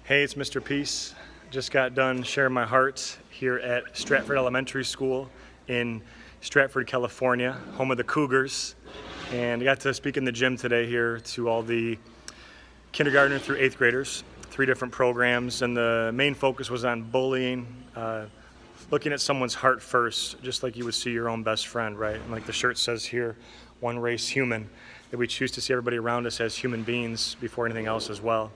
Hey, it's Mr. Peace. Just got done sharing my heart here at Stratford Elementary School in Stratford, California, home of the Cougars. And I got to speak in the gym today here to all the kindergartner through 8th graders, 3 different programs. And the main focus was on bullying, looking at someone's heart first, just like you would see your own best friend, right? And like the shirt says here, one race human, that we choose to see everybody around us as human beings before anything else as well,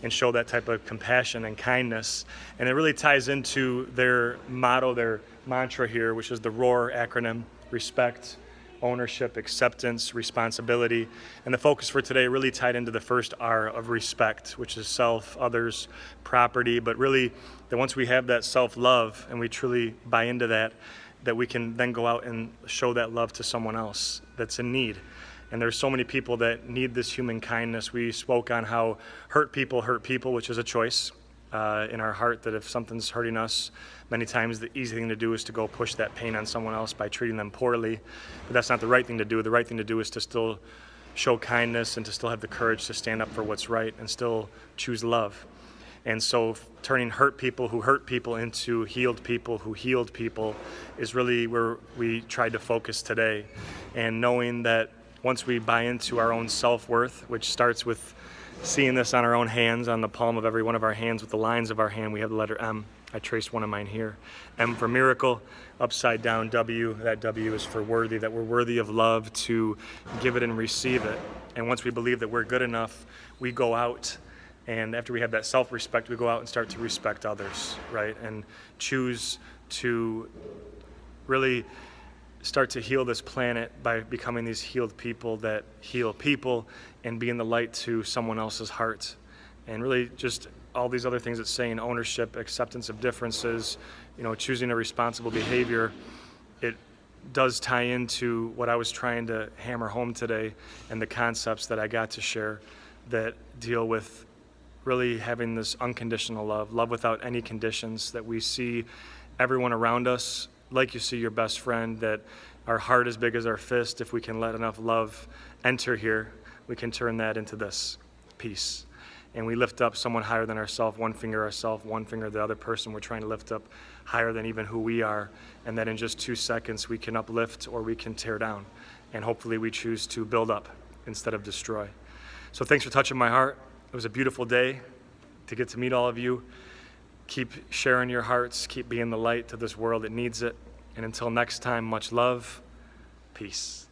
and show that type of compassion and kindness. And it really ties into their motto, their mantra here, which is the ROAR acronym: respect, ownership, acceptance, responsibility. And the focus for today really tied into the first R of respect, which is self, others, property. But really, that once we have that self-love and we truly buy into that, that we can then go out and show that love to someone else that's in need. And there's so many people that need this human kindness. We spoke on how hurt people, which is a choice in our heart, that if something's hurting us, many times the easy thing to do is to go push that pain on someone else by treating them poorly. But that's not the right thing to do. The right thing to do is to still show kindness and to still have the courage to stand up for what's right and still choose love. And so turning hurt people who hurt people into healed people who healed people is really where we tried to focus today. And knowing that once we buy into our own self-worth, which starts with seeing this on our own hands, on the palm of every one of our hands with the lines of our hand, we have the letter M. I traced one of mine here. M for miracle, upside down W. That W is for worthy, that we're worthy of love, to give it and receive it. And once we believe that we're good enough, we go out, and after we have that self-respect, we go out and start to respect others, right? And choose to really start to heal this planet by becoming these healed people that heal people and being the light to someone else's heart. And really just all these other things it's saying: ownership, acceptance of differences, choosing a responsible behavior. It does tie into what I was trying to hammer home today, and the concepts that I got to share that deal with really having this unconditional love without any conditions, that we see everyone around us like you see your best friend, that our heart is big as our fist. If we can let enough love enter here, we can turn that into this peace. And we lift up someone higher than ourselves, one finger ourselves, one finger the other person we're trying to lift up higher than even who we are. And that in just 2 seconds we can uplift or we can tear down. And hopefully we choose to build up instead of destroy. So thanks for touching my heart. It was a beautiful day to get to meet all of you. Keep sharing your hearts, keep being the light to this world that needs it. And until next time, much love, peace.